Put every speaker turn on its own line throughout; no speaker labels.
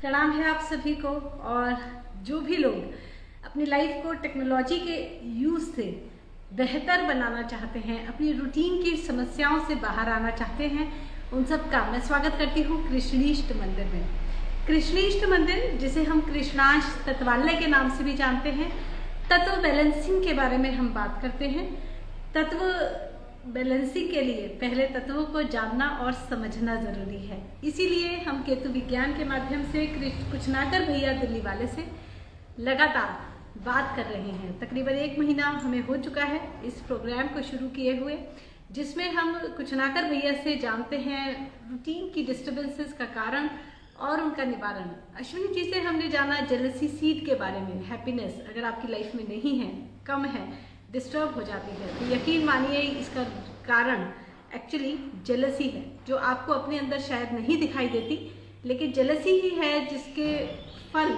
प्रणाम है आप सभी को। और जो भी लोग अपनी लाइफ को टेक्नोलॉजी के यूज़ से बेहतर बनाना चाहते हैं, अपनी रूटीन की समस्याओं से बाहर आना चाहते हैं, उन सब का मैं स्वागत करती हूँ कृष्णीष्ट मंदिर में। कृष्णीष्ट मंदिर, जिसे हम कृष्णाष्ट तत्वालय के नाम से भी जानते हैं, तत्व बैलेंसिंग के बारे में हम बात करते हैं। तत्व बैलेंसिंग के लिए पहले तत्वों को जानना और समझना जरूरी है। इसीलिए हम केतु विज्ञान के माध्यम से कुचनाकर भैया दिल्ली वाले से लगातार बात कर रहे हैं। तकरीबन 1 महीना हमें हो चुका है इस प्रोग्राम को शुरू किए हुए, जिसमें हम कुचनाकर भैया से जानते हैं रूटीन की डिस्टर्बेंसेस का कारण और उनका निवारण। अश्विनी जी से हमने जाना जेलसी सीड के बारे में। हैप्पीनेस अगर आपकी लाइफ में नहीं है, कम है, डिस्टर्ब हो जाती है, तो यकीन मानिए इसका कारण एक्चुअली जेलसी है, जो आपको अपने अंदर शायद नहीं दिखाई देती, लेकिन जेलसी ही है जिसके फल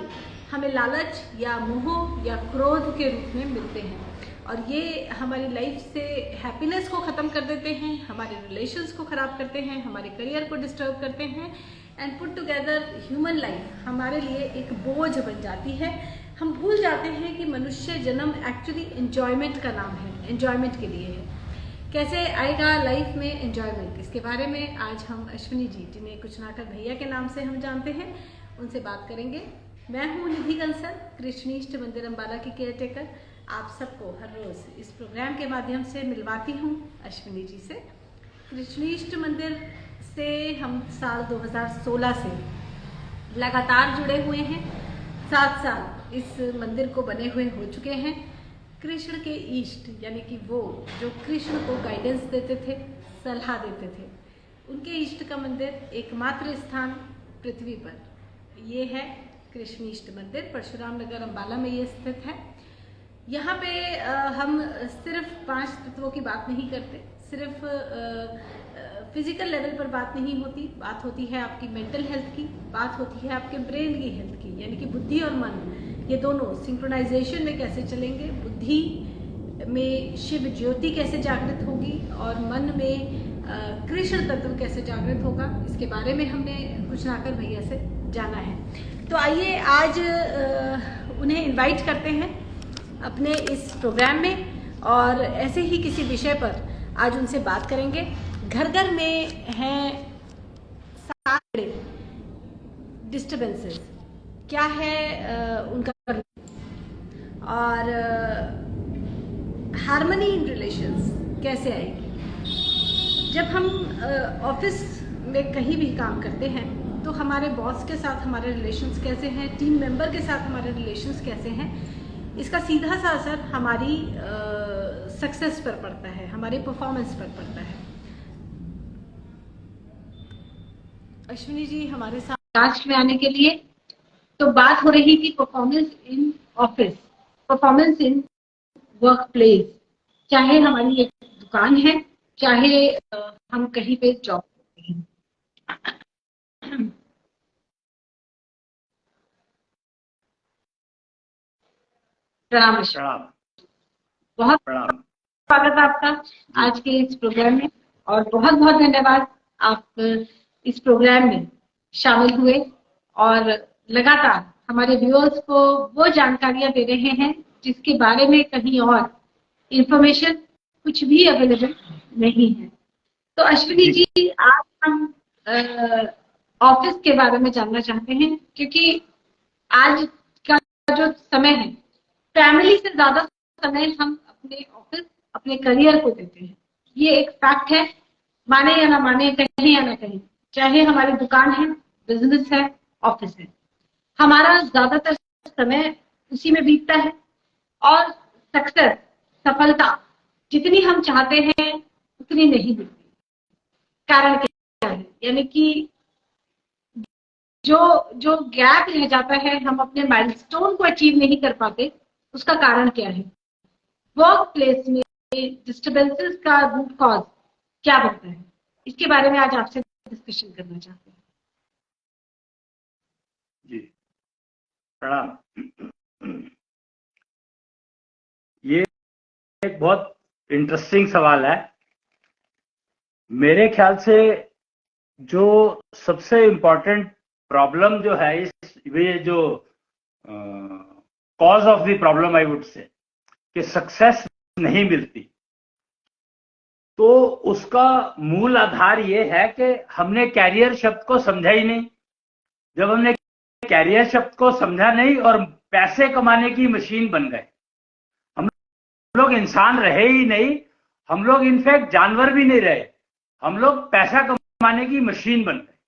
हमें लालच या मोह या क्रोध के रूप में मिलते हैं। और ये हमारी लाइफ से हैप्पीनेस को ख़त्म कर देते हैं, हमारे रिलेशंस को ख़राब करते हैं, हमारे करियर को डिस्टर्ब करते हैं and put together human life हमारे लिए एक बोझ बन जाती है। हम भूल जाते हैं कि मनुष्य जन्म एक्चुअली एंजॉयमेंट का नाम है, एंजॉयमेंट के लिए है। कैसे आएगा लाइफ में एंजॉयमेंट, इसके बारे में आज हम अश्विनी जी, जिन्हें कुचनाकर भैया के नाम से हम जानते हैं, उनसे बात करेंगे। मैं हूँ निधि कंसल, कृष्णीष्ट मंदिर अम्बाला की केयरटेकर। आप सबको हर रोज़ इस प्रोग्राम के माध्यम से मिलवाती हूँ अश्विनी जी से। कृष्णीष्ट मंदिर से हम साल 2016 से लगातार जुड़े हुए हैं। 7 साल इस मंदिर को बने हुए हो चुके हैं। कृष्ण के इष्ट यानी कि वो जो कृष्ण को गाइडेंस देते थे, सलाह देते थे, उनके इष्ट का मंदिर एकमात्र स्थान पृथ्वी पर ये है कृष्णीष्ट मंदिर। परशुराम नगर अम्बाला में ये स्थित है। यहाँ पे हम सिर्फ 5 तत्वों की बात नहीं करते, सिर्फ फिजिकल लेवल पर बात नहीं होती, बात होती है आपकी मेंटल हेल्थ की, बात होती है आपके ब्रेन की हेल्थ की, यानी कि बुद्धि और मन, ये दोनों सिंक्रोनाइजेशन में कैसे चलेंगे। बुद्धि में शिव ज्योति कैसे जागृत होगी और मन में कृष्ण तत्व कैसे जागृत होगा, इसके बारे में हमने कुचनाकर भैया से जाना है। तो आइए आज उन्हें इनवाइट करते हैं अपने इस प्रोग्राम में और ऐसे ही किसी विषय पर आज उनसे बात करेंगे। घर घर में हैं सारे डिस्टर्बेंसेस, क्या है उनका, और हार्मनी इन रिलेशंस कैसे आएगी। जब हम ऑफिस में कहीं भी काम करते हैं तो हमारे बॉस के साथ हमारे रिलेशंस कैसे हैं, टीम मेंबर के साथ हमारे रिलेशंस कैसे हैं, इसका सीधा सा असर हमारी सक्सेस पर पड़ता है, हमारे परफॉर्मेंस पर पड़ता है। अश्विनी जी हमारे साथ कास्ट में आने के लिए, तो बात हो रही थी performance in office, performance in work place, चाहे हमारी एक दुकान है, चाहे हम कहीं पे जॉब करते हैं। प्रणाम। बहुत स्वागत है आपका आज के इस प्रोग्राम में और बहुत बहुत धन्यवाद आप इस प्रोग्राम में शामिल हुए और लगातार हमारे व्यूअर्स को वो जानकारियां दे रहे हैं जिसके बारे में कहीं और इंफॉर्मेशन कुछ भी अवेलेबल नहीं है। तो अश्विनी जी, आज हम ऑफिस के बारे में जानना चाहते हैं, क्योंकि आज का जो समय है, फैमिली से ज्यादा समय हम अपने ऑफिस, अपने करियर को देते हैं। ये एक फैक्ट है, माने या ना माने, कहीं या ना कहीं, चाहे हमारी दुकान है, बिजनेस है, ऑफिस है, हमारा ज्यादातर समय उसी में बीतता है और सक्सेस, सफलता जितनी हम चाहते हैं उतनी नहीं मिलती। कारण क्या है, यानी कि जो गैप रह जाता है, हम अपने माइलस्टोन को अचीव नहीं कर पाते, उसका कारण क्या है। वर्क प्लेस में डिस्टर्बेंसेस का रूट कॉज क्या बनता है, इसके बारे में आज आपसे डिस्कशन करना चाहते हैं।
जी प्रणाम। ये एक बहुत इंटरेस्टिंग सवाल है। मेरे ख्याल से जो सबसे इम्पोर्टेंट प्रॉब्लम जो है इस ये जो cause of the problem I would say कि सक्सेस नहीं मिलती, तो उसका मूल आधार ये है कि हमने कैरियर शब्द को समझा ही नहीं। जब हमने कैरियर शब्द को समझा नहीं और पैसे कमाने की मशीन बन गए, हम लोग इंसान रहे ही नहीं, हम लोग इनफैक्ट जानवर भी नहीं रहे, हम लोग पैसा कमाने की मशीन बन गए।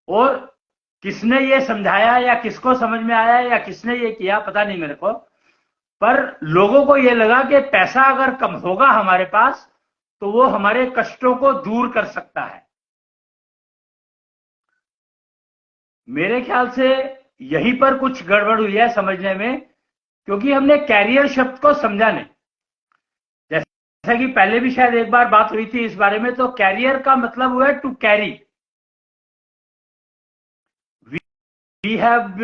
और किसने ये समझाया या किसको समझ में आया या किसने ये किया पता नहीं मेरे को, पर लोगों को ये लगा कि पैसा अगर कम होगा हमारे पास तो वो हमारे कष्टों को दूर कर सकता है। मेरे ख्याल से यहीं पर कुछ गड़बड़ हुई है समझने में, क्योंकि हमने कैरियर शब्द को समझा नहीं। जैसा कि पहले भी शायद एक बार बात हुई थी इस बारे में, तो कैरियर का मतलब हुआ है to carry. We have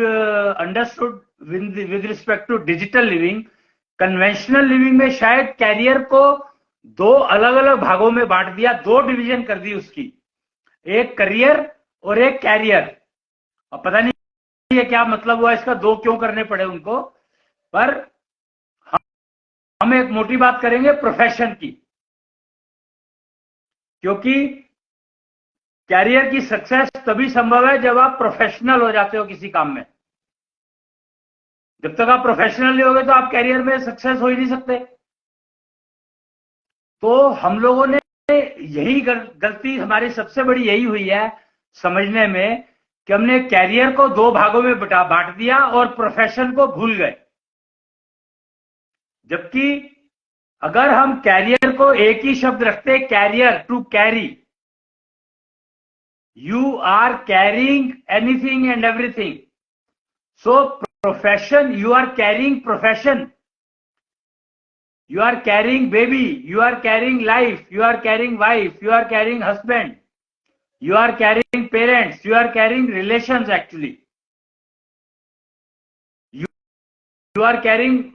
understood with respect to digital living, conventional living में शायद कैरियर को दो अलग अलग भागों में बांट दिया, दो डिवीजन कर दी उसकी, एक करियर और एक कैरियर। अब पता नहीं ये क्या मतलब हुआ इसका, दो क्यों करने पड़े उनको, पर हम एक मोटी बात करेंगे प्रोफेशन की, क्योंकि कैरियर की सक्सेस तभी संभव है जब आप प्रोफेशनल हो जाते हो किसी काम में। जब तक आप प्रोफेशनल नहीं होगे तो आप कैरियर में सक्सेस हो ही नहीं सकते। तो हम लोगों ने यही गलती हमारी सबसे बड़ी यही हुई है समझने में कि हमने कैरियर को दो भागों में बांट दिया और प्रोफेशन को भूल गए। जबकि अगर हम कैरियर को एक ही शब्द रखते, career to carry, you are carrying anything and everything. So profession, you are carrying profession, you are carrying baby, you are carrying life, you are carrying wife, you are carrying husband, you are carrying parents, you are carrying relations actually, you are carrying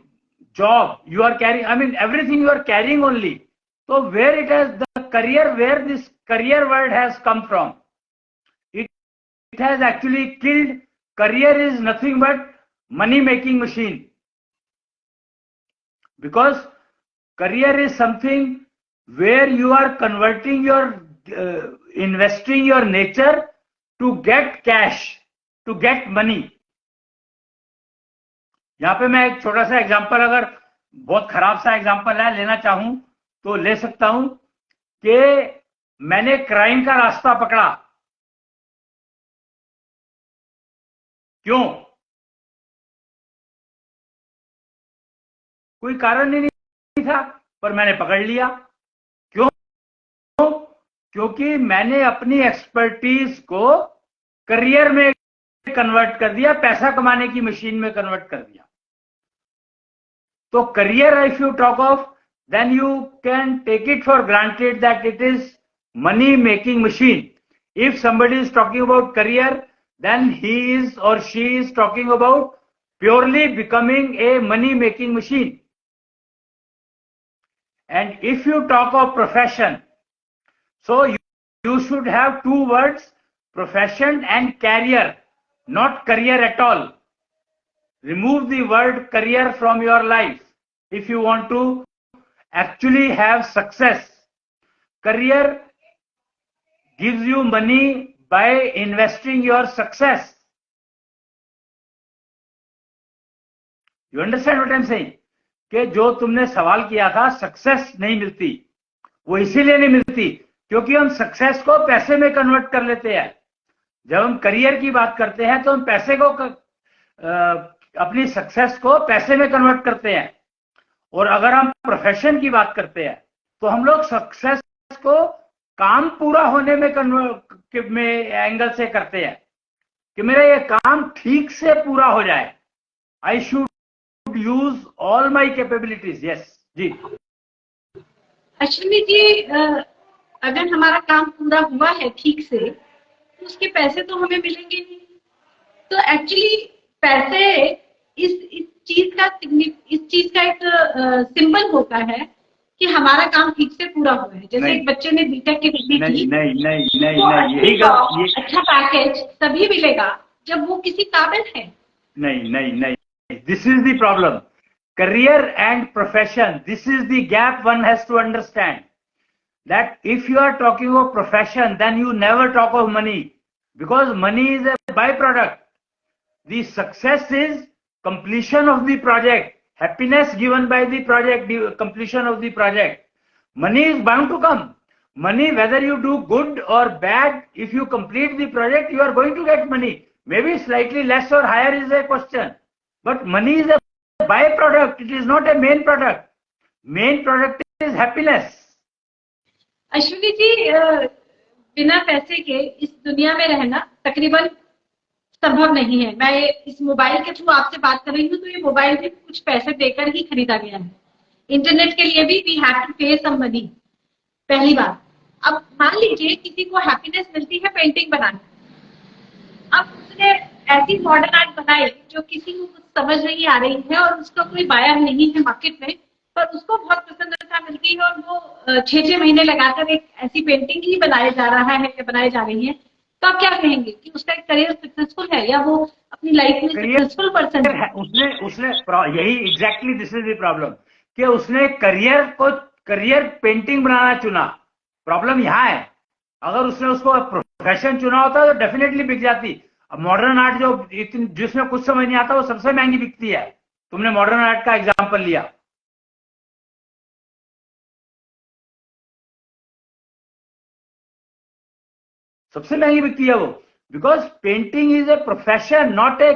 job, you are carrying, I mean everything you are carrying only. So where it has the career, where this career word has come from, it has actually killed. Career is nothing but money making machine, because career is something where you are converting your investing your nature to get cash, to get money. यहां पे मैं एक छोटा सा example, अगर बहुत खराब सा एग्जांपल है लेना चाहूं तो ले सकता हूं कि मैंने क्राइम का रास्ता पकड़ा। क्यों? कोई कारण ही नहीं था, पर मैंने पकड़ लिया। क्यों? क्योंकि मैंने अपनी एक्सपर्टीज को करियर में कन्वर्ट कर दिया, पैसा कमाने की मशीन में कन्वर्ट कर दिया। तो career, if you talk of, then you can take it for granted that it is money making machine. If somebody is talking about career, then he is or she is talking about purely becoming a money making machine. And if you talk of profession, so you should have two words, profession and career, not career at all. Remove the word career from your life if you want to actually have success. Career gives you money by investing your success. You understand what I'm saying? कि जो तुमने सवाल किया था, success नहीं मिलती, वो इसीलिए नहीं मिलती क्योंकि हम सक्सेस को पैसे में कन्वर्ट कर लेते हैं। जब हम करियर की बात करते हैं तो हम पैसे को अपनी सक्सेस को पैसे में कन्वर्ट करते हैं, और अगर हम प्रोफेशन की बात करते हैं तो हम लोग सक्सेस को काम पूरा होने में एंगल से करते हैं कि मेरा ये काम ठीक से पूरा हो जाए। I should use all my capabilities. Yes जी।
अश्विनी जी, अगर हमारा काम पूरा हुआ है ठीक से तो उसके पैसे तो हमें मिलेंगे नहीं। तो एक्चुअली पैसे इस चीज का एक सिंबल होता है कि हमारा काम ठीक से पूरा हुआ है। जैसे एक बच्चे ने बीटेक की डिग्री की,
नहीं,
अच्छा पैकेज तभी मिलेगा जब वो किसी काबिल है।
नहीं, this is the problem. Career and profession, this is the gap one has to understand. That if you are talking of profession, then you never talk of money, because money is a byproduct. The success is completion of the project, happiness given by the project, the completion of the project. Money is bound to come. Money, whether you do good or bad, if you complete the project, you are going to get money. Maybe slightly less or higher is a question, but money is a byproduct. It is not a main product. Main product is happiness.
Ashwini ji, बिना पैसे के इस दुनिया में रहना तकरीबन संभव नहीं है। मैं इस मोबाइल के थ्रू आपसे बात कर रही हूँ, तो ये मोबाइल भी कुछ पैसे देकर ही खरीदा गया है। इंटरनेट के लिए भी वी हैव टू पे सम मनी, पहली बात। अब मान लीजिए किसी को हैप्पीनेस मिलती है पेंटिंग बनाने, अब उसने ऐसी मॉडर्न आर्ट बनाई जो किसी को कुछ समझ नहीं आ रही है और उसका कोई बायर नहीं है मार्केट में, पर उसको बहुत प्रसन्नता मिलती है और वो 6-6 महीने लगाकर एक ऐसी पेंटिंग ही बनाया जा रहा है या बनाई जा रही है, तो आप क्या कहेंगे कि उसका एक करियर सक्सेसफुल है या वो अपनी लाइफ में सक्सेसफुल पर्सन है?
उसने यही exactly this is the problem कि उसने करियर पेंटिंग बनाना चुना। प्रॉब्लम यहाँ है, अगर उसने उसको प्रोफेशन चुना होता तो डेफिनेटली बिक जाती। अब मॉडर्न आर्ट जिसमें कुछ समझ नहीं आता वो सबसे महंगी बिकती है। तुमने मॉडर्न आर्ट का एग्जांपल लिया, सबसे महंगी बिकती है वो, because painting is a profession, not a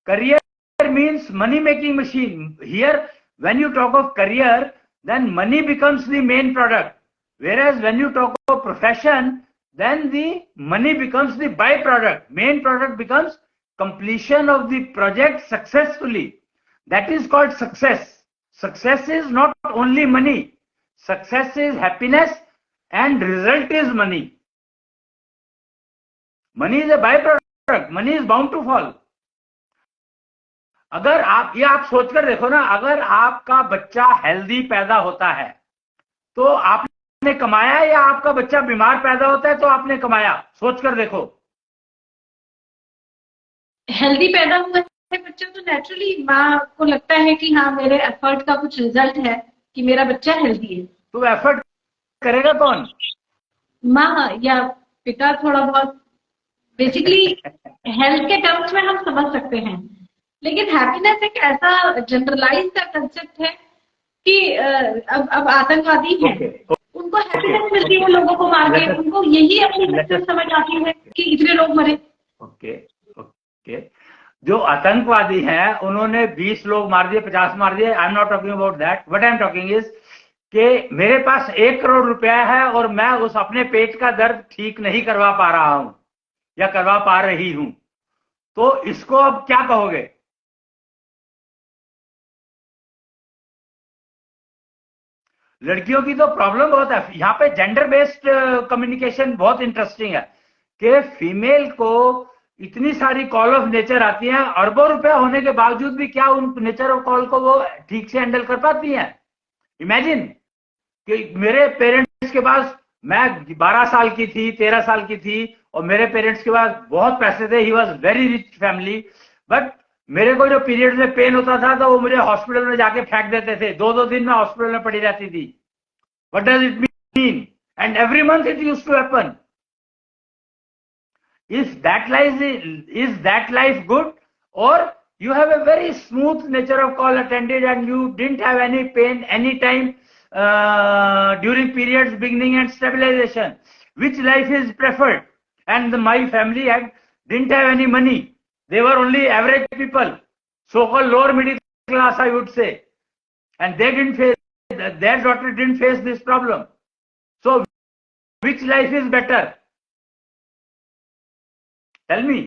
career means money making machine. Here when you talk of career, then money becomes the main product, whereas when you talk of profession, then the money becomes the byproduct. Main product becomes completion of the project successfully. That is called success. Success is not only money, success is happiness and result is money. Money is a byproduct, money is bound to fall. अगर आप सोचकर देखो ना, अगर आपका बच्चा healthy पैदा होता है तो आपने कमाया, या आपका बच्चा बीमार पैदा होता है तो आपने कमाया? सोचकर देखो।
हेल्दी पैदा हुआ है बच्चा तो नेचुरली माँ को लगता है कि हाँ मेरे एफर्ट का कुछ रिजल्ट है कि मेरा बच्चा हेल्दी है।
तो एफर्ट करेगा कौन?
माँ या पिता थोड़ा बहुत। बेसिकली हेल्थ के टर्म्स में हम समझ सकते हैं, लेकिन हैप्पीनेस एक ऐसा जनरलाइज का कंसेप्ट है कि अब आतंकवादी हैं, उनको हैप्पीनेस मिलती है लोगों को मार के, उनको यही अपनी सक्सेस समझ आती है कि इतने लोग मरे।
ओके, जो आतंकवादी हैं उन्होंने 20 लोग मार दिए, 50 मार दिए। I am not talking about that. What I am talking is कि मेरे पास 1 करोड़ रुपया है और मैं उस अपने पेट का दर्द ठीक नहीं करवा पा रहा हूं या करवा पा रही हूं, तो इसको अब क्या कहोगे? लड़कियों की तो प्रॉब्लम बहुत है यहाँ पे। जेंडर बेस्ड कम्युनिकेशन बहुत इंटरेस्टिंग है कि फीमेल को इतनी सारी कॉल ऑफ नेचर आती हैं, अरबों रुपया होने के बावजूद भी क्या उन नेचर ऑफ कॉल को वो ठीक से हैंडल कर पाती हैं? इमेजिन कि मेरे पेरेंट्स के पास, मैं 12 साल की थी, 13 साल की थी, और मेरे पेरेंट्स के पास बहुत पैसे थे। He was very rich family, but मेरे को जो पीरियड में पेन होता था तो वो मुझे हॉस्पिटल में जाके फेंक देते थे। 2-2 दिन में हॉस्पिटल में पड़ी रहती थी। What does it mean? And every month it used to happen. Is that life good? Or you have a very smooth nature of call attended and you didn't have any pain any time during periods beginning and stabilization? Which life is preferred? And my family didn't have any money. They were only average people, so-called lower middle class, I would say, and they didn't face, their daughter didn't face this problem. So which life is better? Tell me.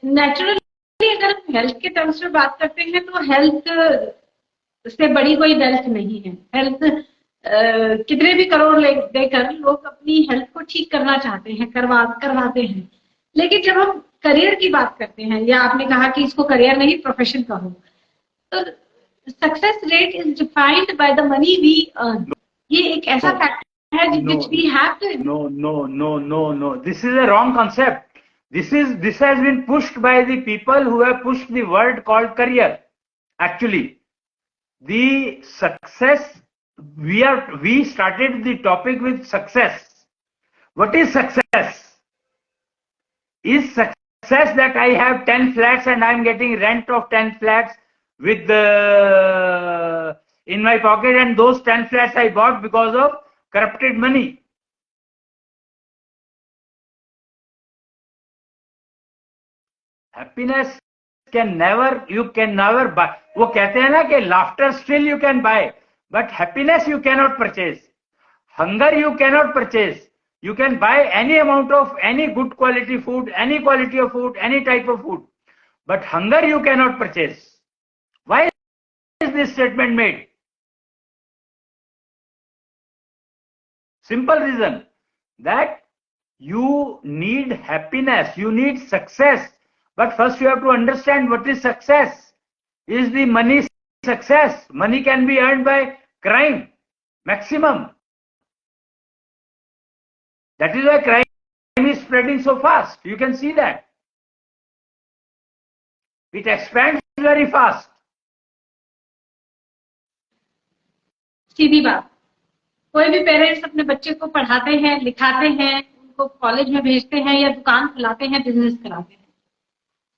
Naturally अगर हम health के terms में बात करते हैं तो health से बड़ी कोई वेल्थ नहीं है। हेल्थ कितने भी करोड़ देकर लोग अपनी हेल्थ को ठीक करना चाहते हैं, करवाते हैं, लेकिन जब हम करियर की बात करते हैं, या आपने कहा कि इसको करियर नहीं प्रोफेशन कहो, तो success rate is defined by the money we earn. ये एक ऐसा फैक्टर है which we have to.
No. This is a wrong concept. This has been pushed by the people who have pushed the word called career. Actually, the success, we started the topic with success. What is success? Is success that I have 10 flats and I am getting rent of 10 flats with in my pocket, and those 10 flats I bought because of corrupted money? Happiness you can never buy. वो कहते हैं ना कि laughter still you can buy, but happiness you cannot purchase. Hunger you cannot purchase. You can buy any amount of any good quality food, any quality of food, any type of food, but hunger you cannot purchase. Why is this statement made? Simple reason that you need happiness, you need success, but first you have to understand what is success. Is the money success? Money can be earned by crime, maximum. That is why crime is spreading so fast. You can see that. It expands very fast.
सीधी बात, कोई भी parents अपने बच्चे को पढ़ाते हैं, लिखाते हैं, उनको कॉलेज में भेजते हैं या दुकान खुलाते हैं, बिजनेस कराते हैं.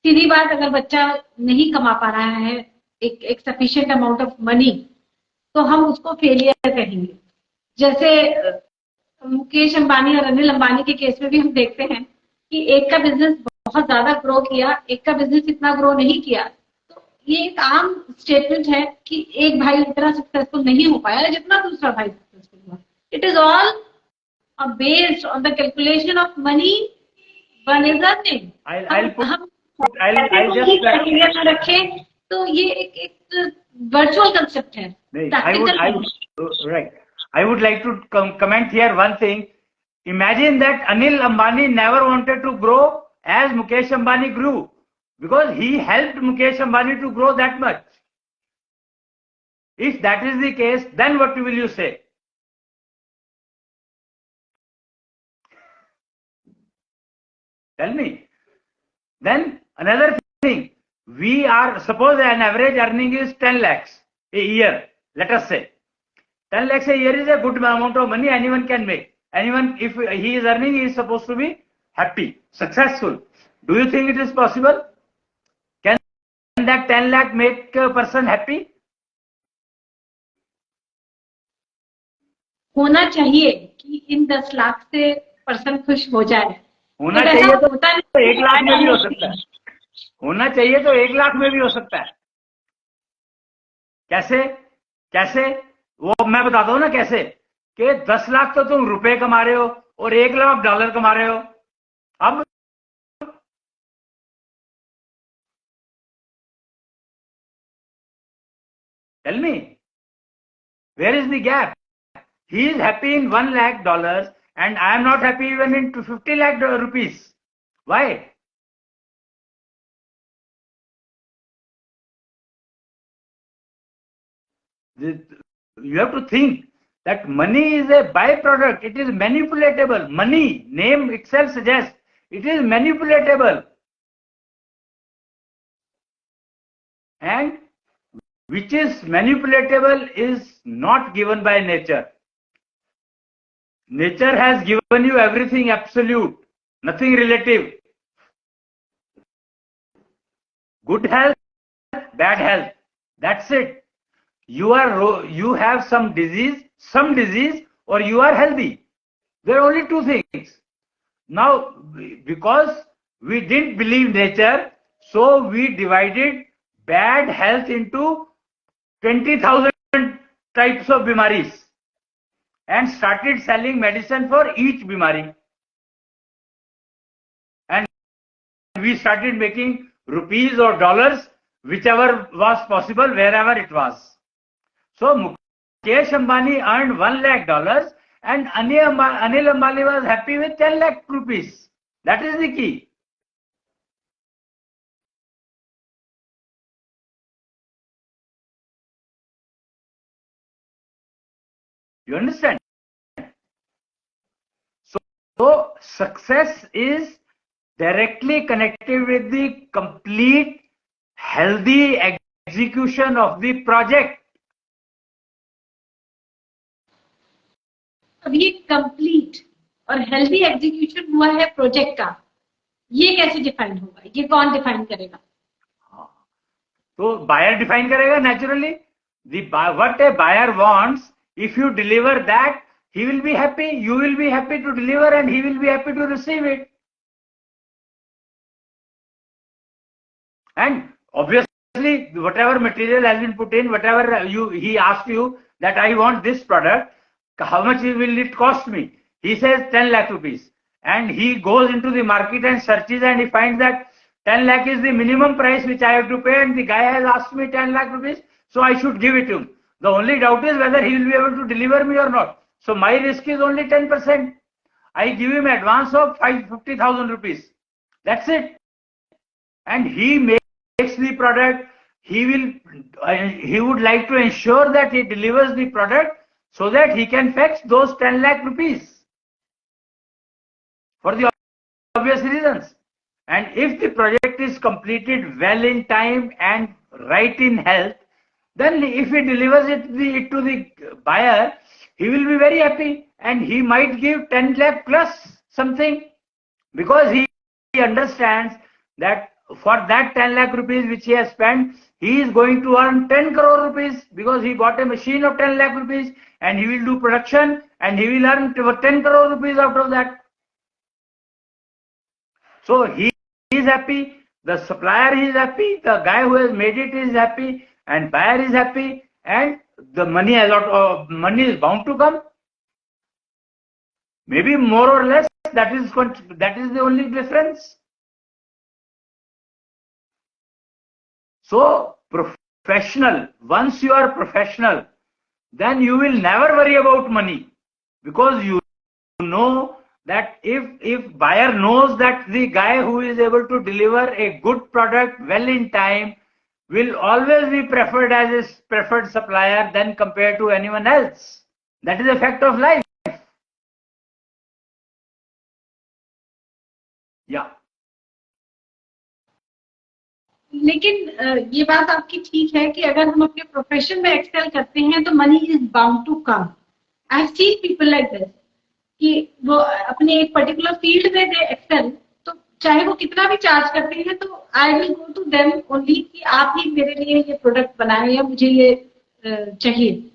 सीधी बात, अगर बच्चा नहीं कमा पा रहा है एक सफिशिएंट अमाउंट ऑफ मनी, तो हम उसको फेलियर कहेंगे. जैसे मुकेश अंबानी और अनिल अंबानी के केस में भी हम देखते हैं कि एक का बिजनेस बहुत ज्यादा ग्रो किया, एक का बिजनेस इतना ग्रो नहीं किया. तो ये एक आम स्टेटमेंट है कि एक भाई इतना सक्सेसफुल नहीं हो पाया जितना दूसरा भाई सक्सेसफुल हुआ. It is all based on the calculation of money one is earning. हम रखें तो ये एक वर्चुअल कंसेप्ट है.
I would like to comment here one thing. Imagine that Anil Ambani never wanted to grow as Mukesh Ambani grew, because he helped Mukesh Ambani to grow that much. If that is the case, then what will you say? Tell me. Then another thing, suppose an average earning is 10 lakhs a year, let us say. 10 lakhs a year is a good amount of money anyone can make. Anyone, if he is earning, he is supposed to be happy, successful. Do you think it is possible? Can that 10 lakh make a person happy?
होना चाहिए कि इन 10 लाख से person खुश हो जाए.
होना चाहिए तो 1 लाख में भी हो सकता है. होना चाहिए तो 1 लाख में भी हो सकता है. कैसे वो मैं बताता हूं ना कैसे. कि 10 लाख तो तुम रुपए कमा रहे हो और 1 लाख डॉलर कमा रहे हो. अब tell me, where is the gap? He is happy in 1 lakh dollars and I am not happy even in 50 lakh rupees. Why? You have to think that money is a byproduct. It is manipulatable. Money, name itself suggests it is manipulatable. And which is manipulatable is not given by nature. Nature has given you everything absolute, nothing relative. Good health, bad health. That's it. You have some disease, or you are healthy. There are only two things. Now, because we didn't believe nature, so we divided bad health into 20,000 types of bimaris and started selling medicine for each bimari. And we started making rupees or dollars, whichever was possible, wherever it was. So Mukesh Ambani earned $1 lakh and Anil Ambani was happy with 10 lakh rupees. That is the key. You understand? So success is directly connected with the complete healthy execution of the project.
अब ये complete और healthy execution हुआ है project का, ये कैसे define होगा? ये कौन डिफाइन करेगा?
तो बायर डिफाइन करेगा naturally. What a buyer wants, if you deliver that, he will be happy, you will be happy to deliver, and he will be happy to receive it. And obviously, whatever material has been put in, whatever he asked you that I want this product, how much will it cost me? He says 10 lakh rupees, and he goes into the market and searches, and he finds that 10 lakh is the minimum price which I have to pay, and the guy has asked me 10 lakh rupees, so I should give it to him. The only doubt is whether he will be able to deliver me or not. So my risk is only 10%. I give him advance of 50,000 rupees. That's it. And he makes the product. He would like to ensure that he delivers the product so that he can fetch those 10 lakh rupees for the obvious reasons. And if the project is completed well in time and right in health, then if he delivers it to the buyer, he will be very happy, and he might give 10 lakh plus something, because he understands that for that 10 lakh rupees which he has spent, he is going to earn 10 crore rupees, because he bought a machine of 10 lakh rupees, and he will do production, and he will earn 10 crore rupees out of that. So he is happy, the supplier is happy, the guy who has made it is happy, and buyer is happy, and the money is bound to come. Maybe more or less, that is the only difference. So professional, once you are professional, then you will never worry about money, because you know that if buyer knows that the guy who is able to deliver a good product well in time will always be preferred as a preferred supplier than compared to anyone else. That is a fact of life. Yeah.
लेकिन ये बात आपकी ठीक है कि अगर हम अपने प्रोफेशन में एक्सेल करते हैं तो money is bound to come. I have seen people like this कि वो अपने एक पर्टिकुलर फील्ड में दे एक्सेल, तो चाहे वो कितना भी चार्ज करते हैं तो I will go to them only कि आप ही मेरे लिए ये प्रोडक्ट बनाए या मुझे ये चाहिए.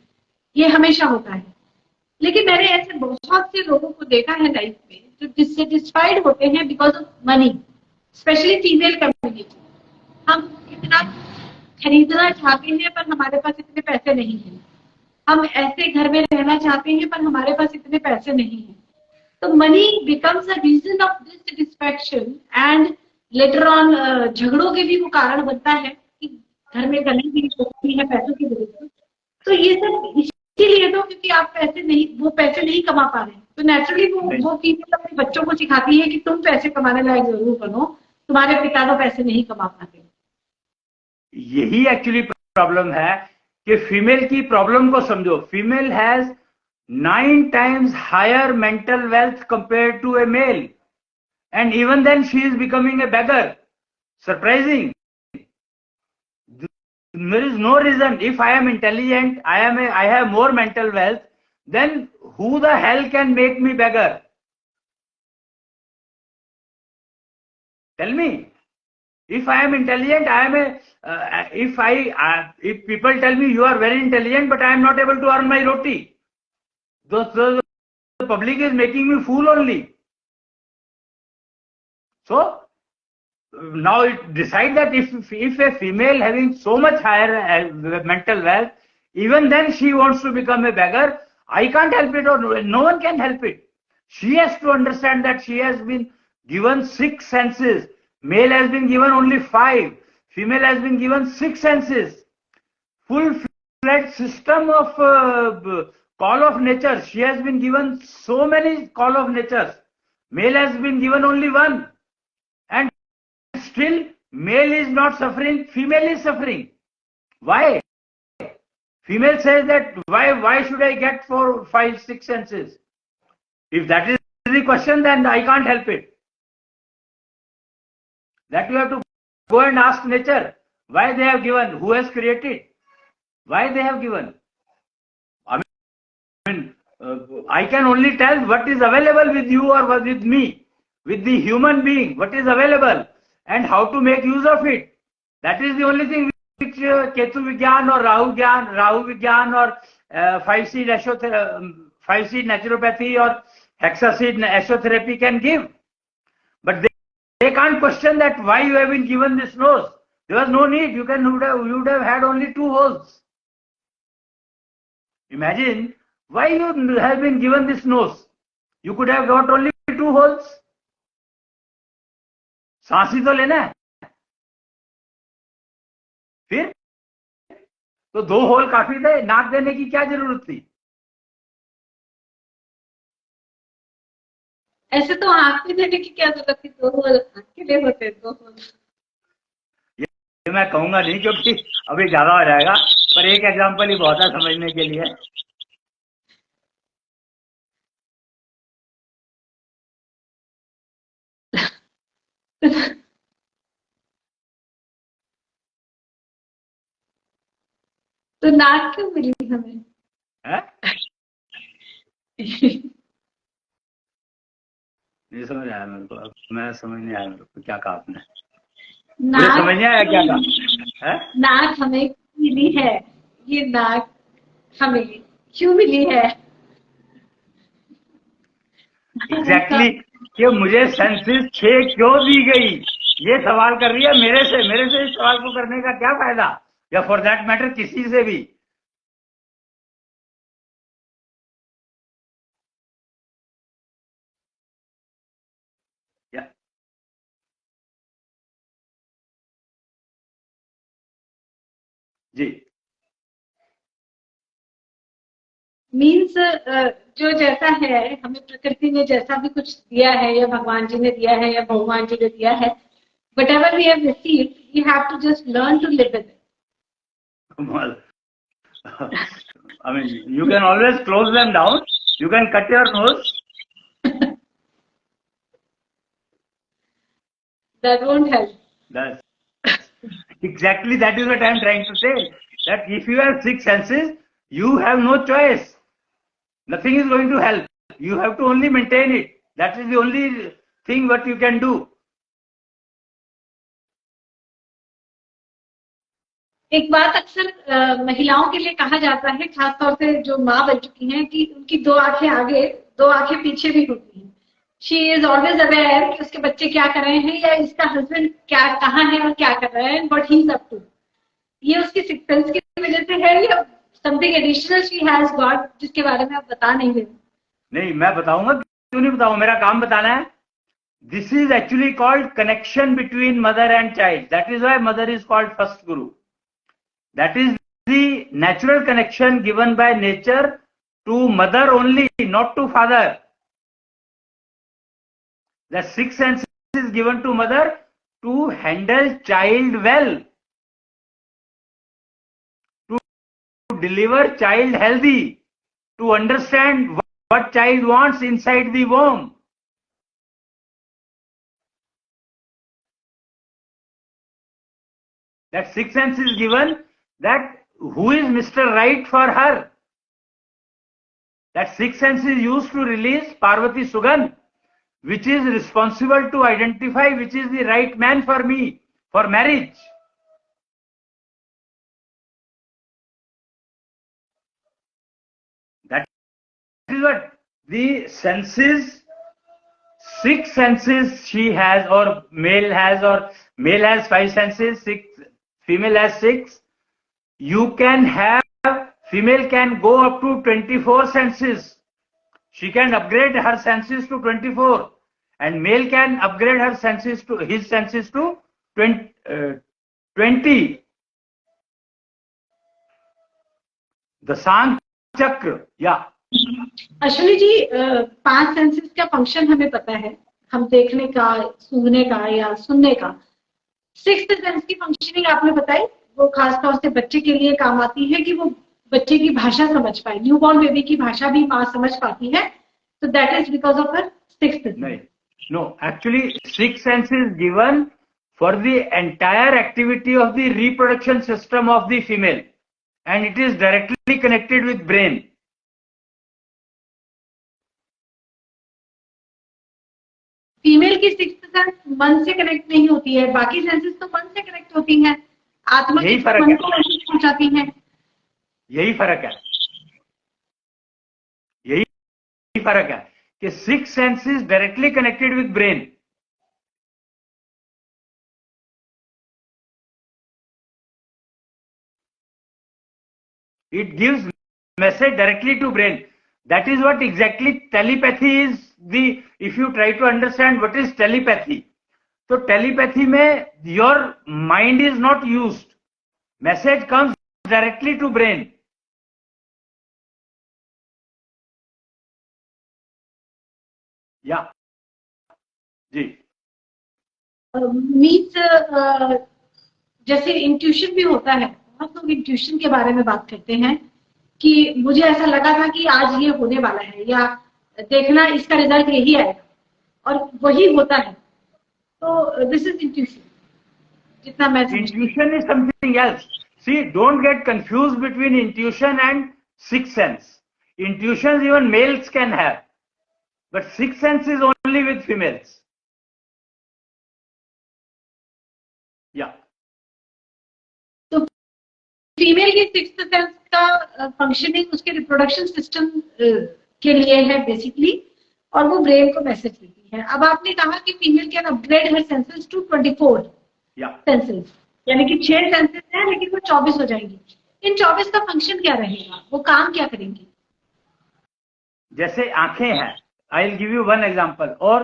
ये हमेशा होता है. लेकिन मैंने ऐसे बहुत से लोगों को देखा है लाइफ में जो डिससेटिस्फाइड होते हैं because of money, specially female community. हम इतना खरीदना चाहते हैं पर हमारे पास इतने पैसे नहीं हैं. हम ऐसे घर में रहना चाहते हैं पर हमारे पास इतने पैसे नहीं हैं. तो money becomes a reason of dissatisfaction, and later on झगड़ों के भी वो कारण बनता है कि घर में गलती भी होती है पैसों की वजह से. तो ये सब इसीलिए तो क्योंकि आप वो पैसे नहीं कमा पा रहे हैं. तो नेचुरली वो फीमेल अपने बच्चों को सिखाती है कि तुम पैसे कमाने लायक जरूर बनो, तुम्हारे पिता तो पैसे नहीं कमा पाते.
यही एक्चुअली प्रॉब्लम है कि फीमेल की प्रॉब्लम को समझो. Female has 9 times higher mental wealth compared to a male, and even then she is becoming a beggar. Surprising. There is no reason. If I am intelligent, I have more mental wealth, then who the hell can make me beggar? Tell me. If I am intelligent, if people tell me you are very intelligent, but I am not able to earn my roti, the public is making me fool only. So now decide that if a female having so much higher mental wealth, even then she wants to become a beggar, I can't help it, or no one can help it. She has to understand that she has been given 6 senses. Male has been given only 5. Female has been given 6 senses. Full-fledged system of call of nature. She has been given so many call of natures. Male has been given only 1. And still, male is not suffering, female is suffering. Why? Female says that why should I get 4, 5, 6 senses? If that is the question, then I can't help it. That you have to go and ask nature why they have given, who has created, why they have given. I mean, I can only tell what is available with you or with me, with the human being, what is available and how to make use of it. That is the only thing which Ketu Vigyan or Rahu Vigyan or 5-seed naturopathy or hexaseed astrotherapy can give. But they can't question that why you have been given this nose. There was no need. You would have had only 2 holes. Imagine why you have been given this nose. You could have got only 2 holes. सांस ही तो लेना है. फिर तो 2 whole काफी थे. नाक देने की क्या जरूरत थी?
ऐसे तो आंख में देने की क्या जरूरत थी? 2 होल आंख के लिए होते, 2 होल.
ये मैं कहूंगा नहीं क्योंकि अभी ज्यादा हो जाएगा, पर एक एग्जांपल ही बहुत है समझने के लिए.
तो नाक क्यों मिली हमें?
नहीं समझ आया मेरे को. अब मैं समझ नहीं आया मेरे को क्या कहा आपने.
नाक
समझ नहीं आया क्या कहा?
नाक हमें मिली है. ये नाक हमें क्यों मिली है?
एग्जैक्टली कि मुझे सेंसेस 6 क्यों दी गई, ये सवाल कर रही है मेरे से इस सवाल को करने का क्या फायदा, या फॉर दैट मैटर किसी से भी. जी
मीन्स जो जैसा है हमें प्रकृति ने जैसा भी कुछ दिया है, या भगवान जी ने दिया है, या भगवान जी ने दिया है, whatever we have received, we have to just learn to live with it.
Well, I mean, you can always close them down. You can cut your nose.
That won't help.
Exactly, that is what I am trying to say. That if you have 6 senses, you have no choice. Nothing is going to help. You have to only maintain it. That is the only thing what you can do.
एक बात अक्सर महिलाओं के लिए कहा जाता है, खासतौर से जो माँ बन चुकी हैं, कि उनकी 2 आंखें आगे 2 आंखें पीछे भी होती हैं. शी इज ऑलवेज अवेयर कि उसके बच्चे क्या कर रहे हैं, या इसका हस्बैंड क्या कहाँ है और क्या कर रहा है, but he is up to. ये उसकी सिक्स सेंस की वजह से है, या something additional she has got, जिसके बारे में आप बता नहीं रहे?
नहीं, मैं बताऊंगा. क्यों नहीं बताऊंगा, मेरा काम बताना है. This is actually called connection between mother and child. That is why mother is called first guru. That is the natural connection given by nature to mother only, not to father. The 6th sense is given to mother to handle child well, to deliver child healthy, to understand what child wants inside the womb. That 6th sense is given, that who is Mr. Right for her. That 6th sense is used to release Parvati Sugan, which is responsible to identify which is the right man for me, for marriage. That is what the senses, 6 senses she has, or male has 5 senses, 6, female has 6. You can have, female can go up to 24 senses. She can upgrade her senses to 24, and male can upgrade his senses to 20. The Sank Chakra, yeah.
Ashwini ji, 5 senses का function हमें पता है, हम देखने का, सूंघने का या सुनने का. 6th सेंस की फंक्शनिंग आपने बताई, वो खासतौर से बच्चे के लिए काम आती है कि वो बच्चे की भाषा समझ पाए, न्यूबॉर्न बेबी की भाषा भी माँ समझ पाती है, तो that is because of her sixth sense.
नहीं, no, actually six sense is given for the entire activity of the reproduction system of the female and it is directly connected with brain.
Female की sixth sense मन से connect नहीं होती है, बाकी senses तो मन से कनेक्ट होती हैं, आत्मा
यही
की
फर्क
मन
है,
को मैसेज पहुंचाती हैं।
यही फर्क है, यही फर्क है कि six sense is directly connected with brain. It gives message directly to brain. That is what exactly telepathy is. If you try to understand what is telepathy, so telepathy में your mind is not used. Message comes directly to brain. Yeah, जी।
Means जैसे intuition भी होता है, बहुत लोग intuition के बारे में बात करते हैं कि मुझे ऐसा लगा था कि आज ये होने वाला है, या देखना इसका रिजल्ट यही आएगा, और वही होता है। तो दिस इज इंट्यूशन, जितना मैं समझती हूँ।
Intuition is something else. See, don't get confused between intuition and sixth sense. Intuitions even males can have, but sixth sense is only with females. Yeah.
तो फीमेल की सिक्स्थ सेंस का functioning उसके reproduction system के लिए है basically, और वो brain को मैसेज देती है। अब आपने कहा कि female can upgrade her senses to 24 senses, यानी कि 6 सेंसेस हैं लेकिन वो 24 हो जाएंगी। इन 24 का फंक्शन क्या रहेगा, वो काम क्या करेंगी?
जैसे आंखें हैं, I will give you one example, और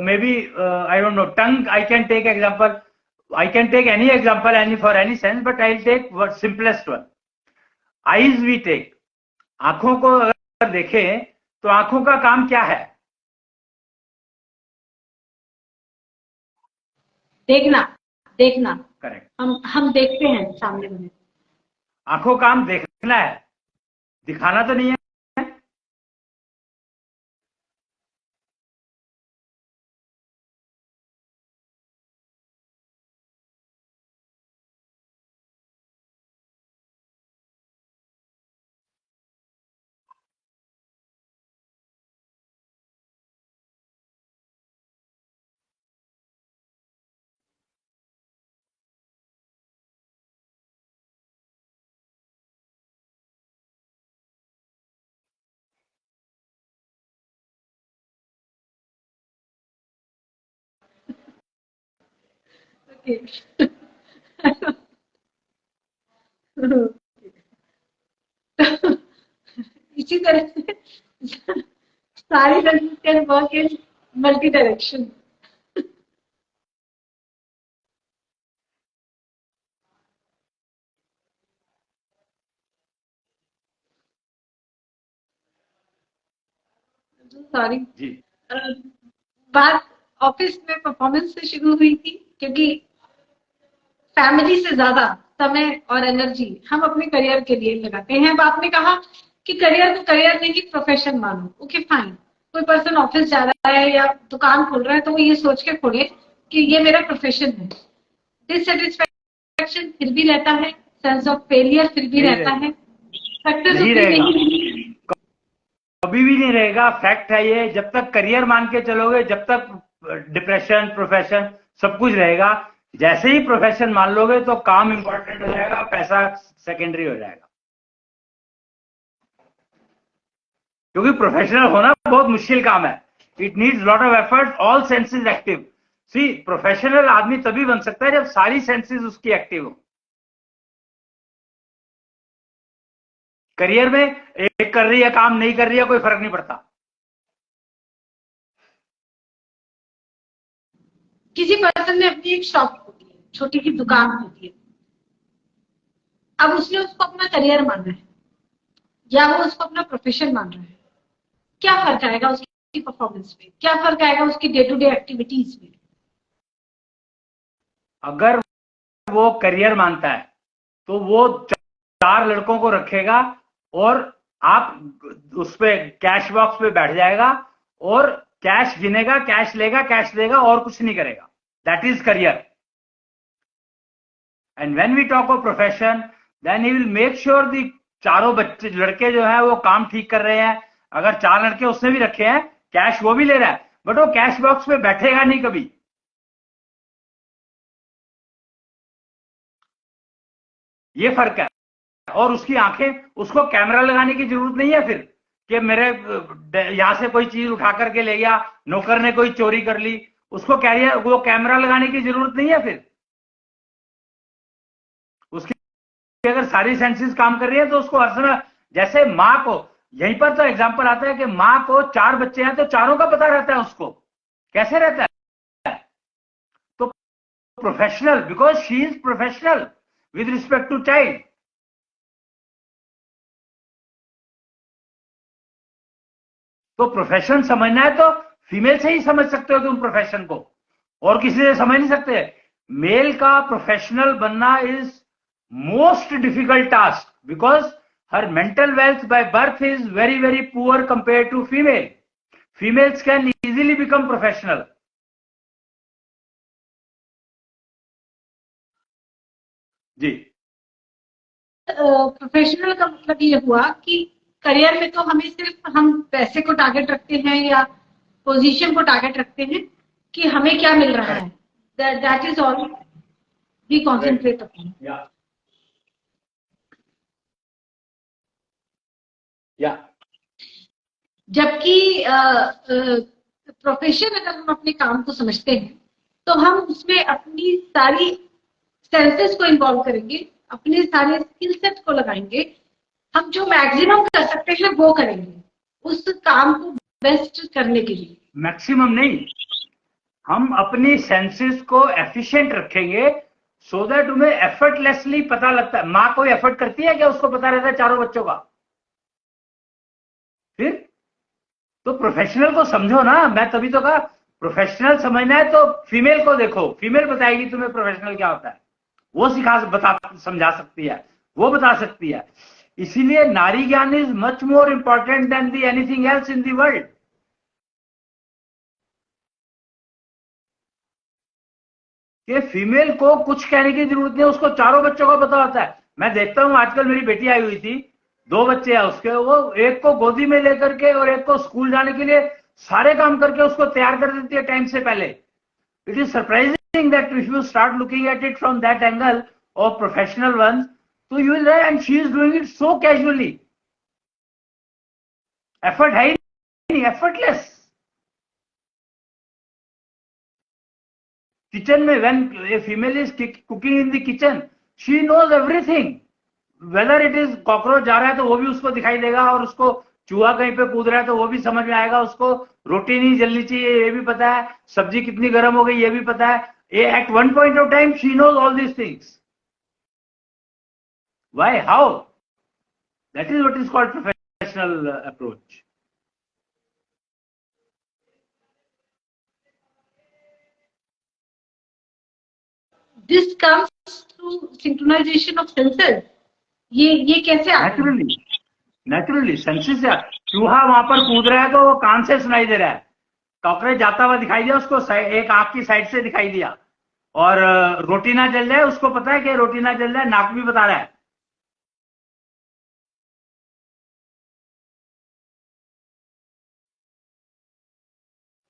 maybe I don't know, tongue I can take example, I can take any example any for any sense, but I will take one simplest one, eyes we take. आंखों को अगर देखें तो आंखों का काम क्या है?
देखना, देखना।
करेक्ट।
हम देखते हैं सामने में।
आंखों का काम देखना है, दिखाना तो नहीं है।
इसी तरह से सारी senses can work in multi direction. Sorry
जी।
बात ऑफिस में परफॉर्मेंस से शुरू हुई थी, क्योंकि फैमिली से ज्यादा समय और एनर्जी हम अपने करियर के लिए लगाते हैं। अब आपने कहा कि करियर को करियर नहीं प्रोफेशन मानो, ओके फाइन। कोई पर्सन ऑफिस जा रहा है या दुकान खोल रहा है तो वो ये सोच के खोले कि ये मेरा प्रोफेशन है। डिससेटिस्फैक्शन फिर भी रहता है, सेंस ऑफ फेलियर फिर भी रहता है, सक्सेस
नहीं
उतनी
रहेगा,
नहीं,
कभी भी नहीं रहेगा। फैक्ट है ये। जब तक करियर मान के चलोगे, जब तक डिप्रेशन, प्रोफेशन सब कुछ रहेगा। जैसे ही प्रोफेशन मान लोगे तो काम इंपॉर्टेंट हो जाएगा, पैसा सेकेंडरी हो जाएगा। क्योंकि प्रोफेशनल होना बहुत मुश्किल काम है। It needs lot of effort, all senses active. See, professional आदमी तभी बन सकता है जब सारी सेंसेस उसकी एक्टिव हो। करियर में एक कर रही है काम, नहीं कर रही है कोई फर्क नहीं पड़ता।
किसी पर्सन ने अपनी एक शॉप होती है, छोटी सी दुकान होती है, अब उसने उसको अपना करियर माना है या वो उसको अपना प्रोफेशन मान रहा है, क्या फर्क आएगा उसकी परफॉर्मेंस में, क्या फर्क आएगा उसकी डे टू डे एक्टिविटीज में?
अगर वो करियर मानता है तो वो 4 लड़कों को रखेगा और आप उस पे कैश बॉक्स पे बैठ जाएगा और कैश गिनेगा, कैश लेगा, कैश देगा और कुछ नहीं करेगा. That is career. And when we talk of profession, then he will make sure the चारों बच्चे लड़के जो है वो काम ठीक कर रहे हैं. अगर 4 लड़के उसने भी रखे हैं, कैश वो भी ले रहा है, बट वो कैश बॉक्स पे बैठेगा नहीं कभी. ये फर्क है. और उसकी आंखें, उसको कैमरा लगाने की जरूरत नहीं है फिर कि मेरे यहां से कोई चीज उठा करके ले गया, नौकर ने कोई चोरी कर ली, उसको कैरियर वो कैमरा लगाने की जरूरत नहीं है. फिर उसकी अगर सारी सेंसेस काम कर रही है तो उसको हर समय, जैसे माँ को, यहीं पर तो एग्जांपल आता है कि माँ को 4 बच्चे हैं तो चारों का पता रहता है उसको कैसे रहता है. तो professional, because she is professional with respect to child. तो प्रोफेशन समझना है तो फीमेल से ही समझ सकते हो तुम प्रोफेशन को, और किसी से समझ नहीं सकते. मेल का प्रोफेशनल बनना is most difficult task because her mental wealth by birth is very very poor compare to female. Females can easily become professional. जी.
प्रोफेशनल का मतलब ये हुआ कि करियर में तो हमें सिर्फ हम पैसे को टारगेट रखते हैं या पोजीशन को टारगेट रखते हैं कि हमें क्या मिल रहा है. That is all we concentrate upon. जबकि प्रोफेशन अगर हम अपने काम को समझते हैं तो हम उसमें अपनी सारी सेंसेस को इन्वॉल्व करेंगे, अपने सारे स्किल सेट को लगाएंगे, हम जो मैक्सिमम कर सकते हैं वो करेंगे उस काम को बेस्ट करने के लिए.
मैक्सिमम नहीं, हम अपनी सेंसेस को एफिशिएंट रखेंगे सो दैट उन्हें एफर्टलेसली पता लगता है. माँ कोई एफर्ट करती है क्या? उसको पता रहता है चारों बच्चों का. फिर तो प्रोफेशनल को समझो ना. मैं तभी तो कहा प्रोफेशनल समझना है तो फीमेल को देखो, फीमेल बताएगी तुम्हें प्रोफेशनल क्या होता है. वो समझा सकती है, वो बता सकती है. इसीलिए नारी ज्ञान is much more important than the anything else in the world. कि फीमेल को कुछ कहने की जरूरत नहीं, उसको चारों बच्चों का पता होता है. मैं देखता हूं आजकल, मेरी बेटी आई हुई थी, 2 बच्चे हैं उसके, वो एक को गोदी में लेकर के और एक को स्कूल जाने के लिए सारे काम करके उसको तैयार कर देती है टाइम से पहले. It is surprising that if you start looking at it from that angle of professional ones, तो you will, and she is doing it so casually. Effort है ही नहीं, एफर्टलेस. किचन में when a female is cooking in the kitchen, she knows everything. Whether it is cockroach जा रहा है तो वो भी उसको दिखाई देगा, और उसको चूहा कहीं पे कूद रहा है तो वो भी समझ में आएगा. उसको रोटी नहीं जलनी चाहिए ये भी पता है, सब्जी कितनी गर्म हो गई ये भी पता है. At one point of time she knows all these things. Why? How? That is what is called professional approach.
This comes through synchronization of senses. ये कैसे आता है?
Naturally senses. चूहा वहां पर कूद रहा है तो वो कान से सुनाई दे रहा है, कॉकरोच जाता हुआ दिखाई दिया उसको, एक आंख की साइड से दिखाई दिया. और रोटी ना जल जाए उसको पता है कि रोटी ना जल जाए, नाक भी बता रहा है.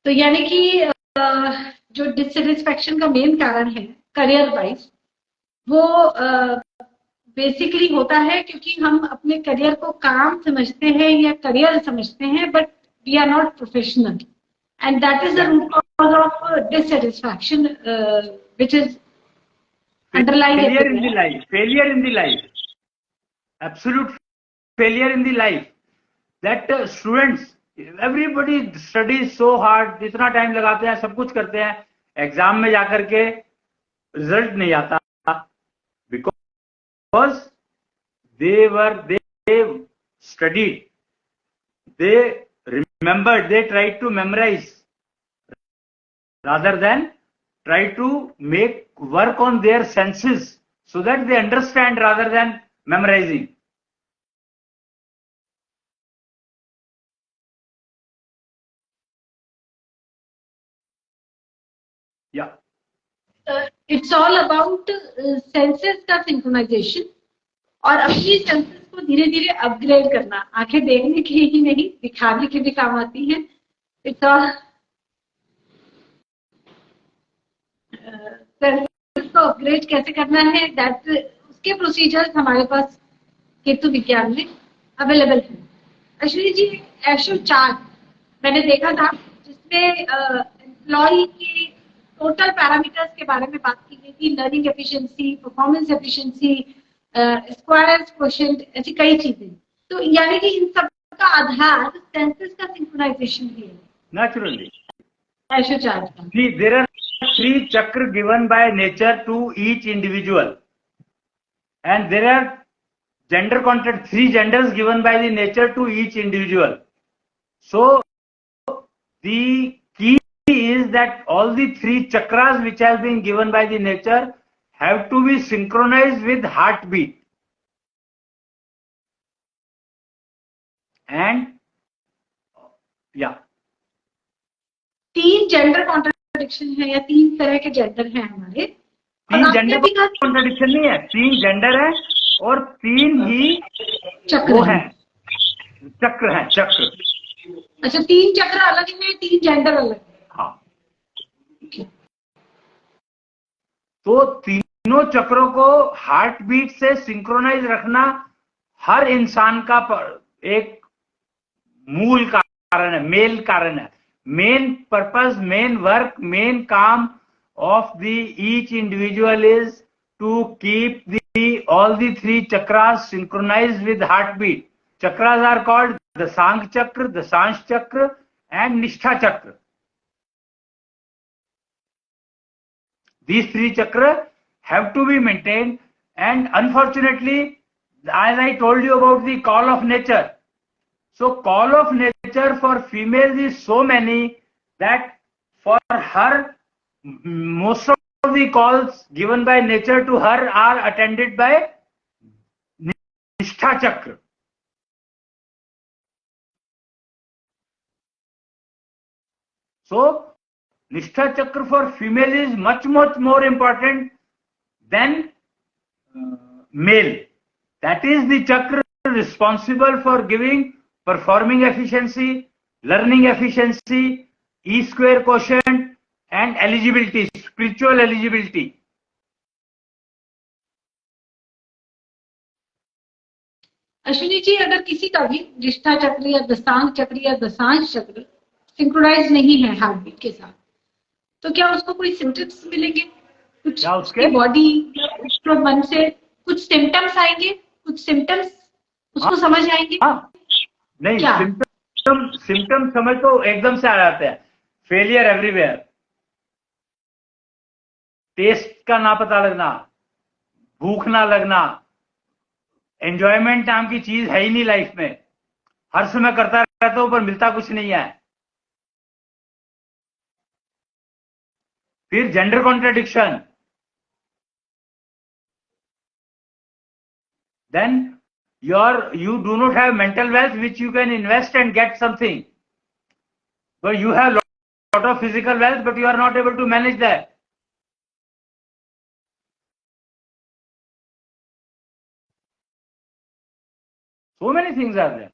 तो यानी कि जो डिससेटिस्फैक्शन का मेन कारण है करियर वाइज, वो बेसिकली होता है क्योंकि हम अपने करियर को काम समझते हैं या करियर समझते हैं, but we are not professional, and that is the root cause of dissatisfaction which is underlying
failure in the life, failure in the life, absolute failure in the life. That students, everybody studies so hard, इतना time लगाते हैं, सब कुछ करते हैं, exam में जाकर के रिजल्ट नहीं आता, because they studied, they remembered, they tried to memorize rather than try to make work on their senses so that they understand rather than memorizing. Yeah.
It's all about senses का synchronization और अपनी senses को धीरे धीरे upgrade करना. आंखें देखने के ही नहीं, दिखाने के भी काम आती हैं. इट्स ऑल सेंसेस को अपग्रेड कैसे करना है, दैट उसके प्रोसीजर्स हमारे पास केतु विज्ञान में अवेलेबल है. अश्विनी जी, एशो चार्ट मैंने देखा था जिसमें एम्प्लॉय के टोटल पैरामीटर्स के बारे में बात की गई थी. Learning efficiency, performance efficiency, square quotient, ऐसी कई चीजें. तो यानी कि इन सब का आधार सेंसेस का सिंक्रोनाइजेशन भी है.
Naturally.
एशो चार्ट का.
See, there are 3 chakra given by nature to each individual, and there are 3 genders given by the nature to each individual. So the key is that all the 3 chakras which have been given by the nature have to be synchronized with heartbeat. And yeah.
3 gender contradiction है या 3 तरह के gender हैं हमारे.
3 gender contradiction नहीं है, 3 gender है और 3 ही
चक्र
है, चक्र है, चक्र.
अच्छा, 3 चक्र अलग है, 3 जेंडर अलग है.
हाँ. तो तीनों चक्रों को हार्ट बीट से सिंक्रोनाइज रखना हर इंसान का एक मूल कारण है, मेन कारण है. Main purpose, main work, main काम of each individual is to keep all the 3 chakras synchronized with heartbeat. Chakras are called Dasang Chakra, Dasansh Chakra and Nishtha Chakra. These 3 chakras have to be maintained, and unfortunately, as I told you about the call of nature, so call of nature for females is so many that for her, most of the calls given by nature to her are attended by Nishtha Chakra. So, Nishtha Chakra for female is much more important than male. That is the chakra responsible for giving performing efficiency, learning efficiency, E-square quotient and eligibility, spiritual eligibility.
Ashwini ji, अगर किसी का भी निष्ठा चक्र या दशांग चक्र या दशांश चक्र सिंक्रोनाइज नहीं है हार्ट बीट के साथ, तो क्या उसको कोई सिम्टम्स मिलेंगे? कुछ उसके बॉडी या मन से कुछ सिम्टम्स आएंगे, कुछ सिम्टम्स उसको समझ आएंगे?
नहीं, सिम्टम समझ तो एकदम से आ जाते हैं. फेलियर एवरीवेयर, टेस्ट का ना पता लगना, भूख ना लगना, एंजॉयमेंट नाम की चीज है ही नहीं लाइफ में, हर समय करता रहता हूं पर मिलता कुछ नहीं है. फिर gender contradiction, then you do not have mental wealth which you can invest and get something, but you have lot of physical wealth but you are not able to manage that. So many things are there.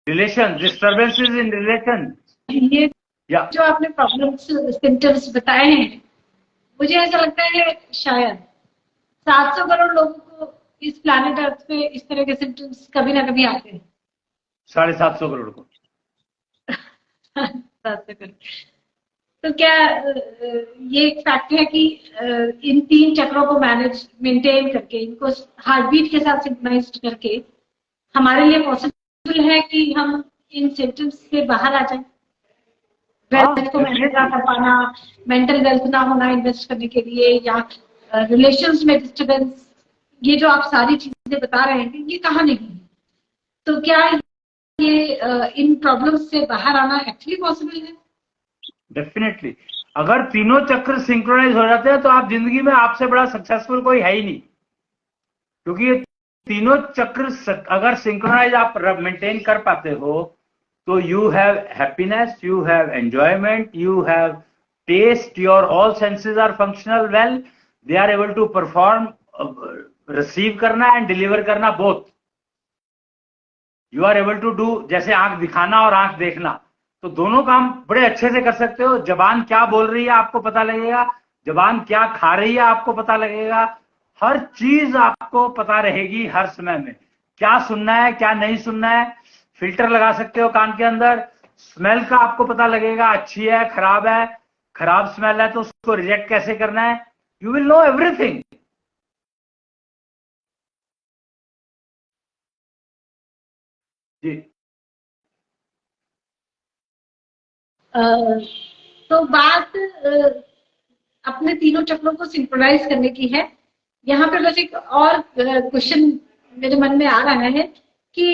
Relations, disturbances in relations.
ये जो आपने problems symptoms बताए हैं, मुझे ऐसा लगता है शायद 700 करोड़ लोगों को इस प्लैनेट अर्थ पे इस तरह के सिम्टम्स कभी ना कभी आते हैं.
750 करोड़ को
700 करोड़. तो क्या ये एक फैक्ट है कि इन 3 चक्रों को मेंटेन करके, इनको हार्ट बीट के साथ सिंक्रोनाइज करके हमारे लिए पॉसिबल है कि हम इन सिम्टम्स से बाहर आ जाएं? वेल्थ को मैनेज कर पाना, मेंटल वेल्थ ना होना इन्वेस्ट करने के लिए, या रिलेशंस में डिस्टर्बेंस, ये जो आप सारी चीजें बता रहे हैं ये कहाँ नहीं है. तो क्या ये इन प्रॉब्लम्स से बाहर आना एक्चुअली पॉसिबल है?
डेफिनेटली. अगर तीनों चक्र सिंक्रोनाइज हो जाते हैं तो आप जिंदगी में आपसे बड़ा सक्सेसफुल कोई है ही नहीं, क्योंकि ये तीनों चक्र अगर सिंक्रोनाइज आप मेंटेन कर पाते हो तो you have happiness, you have enjoyment, you have taste, your all senses are functional well, they are able to perform, receive करना एंड डिलीवर करना both. You are able to do, जैसे आंख दिखाना और आंख देखना, तो दोनों काम बड़े अच्छे से कर सकते हो। जबान क्या बोल रही है आपको पता लगेगा, जबान क्या खा रही है आपको पता लगेगा, हर चीज आपको पता रहेगी हर समय में। क्या सुनना है क्या नहीं सुनना है, फिल्टर लगा सकते हो कान के अंदर, स्मेल का आपको पता लगेगा, अच्छी है खराब है, खराब स्मेल है तो उसको रिजेक्ट कैसे करना है, यू विल नो एवरीथिंग। जी।
अ, तो बात अपने तीनों चक्रों को सिंक्रोनाइज करने की है। यहाँ पे बस एक और क्वेश्चन मेरे मन में आ रहा है कि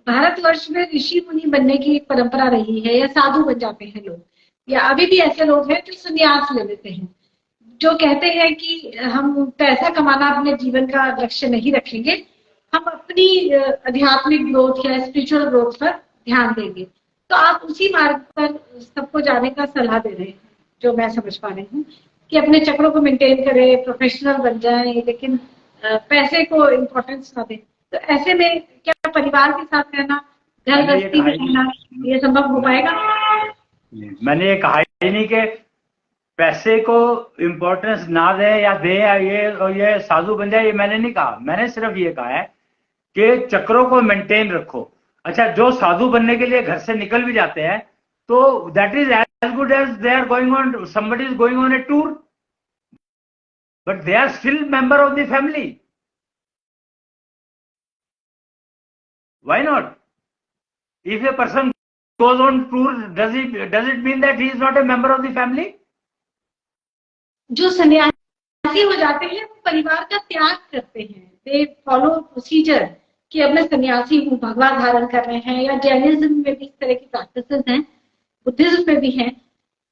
भारतवर्ष में ऋषि मुनि बनने की एक परंपरा रही है, या साधु बन जाते हैं लोग, या अभी भी ऐसे लोग हैं जो संन्यास ले लेते हैं, जो कहते हैं कि हम पैसा कमाना अपने जीवन का लक्ष्य नहीं रखेंगे, हम अपनी आध्यात्मिक ग्रोथ या स्पिरिचुअल ग्रोथ पर ध्यान देंगे। तो आप उसी मार्ग पर सबको जाने का सलाह दे रहे हैं, जो मैं समझ पा रही हूँ, कि अपने चक्रों को मेंटेन करें, प्रोफेशनल बन जाएं, लेकिन पैसे को इम्पोर्टेंस ना दें। तो ऐसे में क्या परिवार के साथ रहना, घर
मैंने ये
गृहस्थी
कहा
में
ही
रहना,
नहीं,
ये संभव हो पाएगा?
मैंने ये कहा ही नहीं कि पैसे को इंपॉर्टेंस ना दे या दे, या ये साधु बन जाए, ये मैंने नहीं कहा। मैंने सिर्फ ये कहा है कि चक्रों को मेंटेन रखो। अच्छा, जो साधु बनने के लिए घर से निकल भी जाते हैं तो that is as good as they are going on, somebody is going on a tour, but they are still member of the family. Why not? If a person goes on tour, does it mean that he is not a member of the family?
जो सन्यासी हो जाते हैं वो परिवार का त्याग करते हैं, दे फॉलो प्रोसीजर कि अब मैं सन्यासी हूँ, भगवा धारण कर रहे हैं, या जैनिज्म में भी इस तरह की प्रैक्टिसेस हैं, बुद्धिज्म में भी हैं,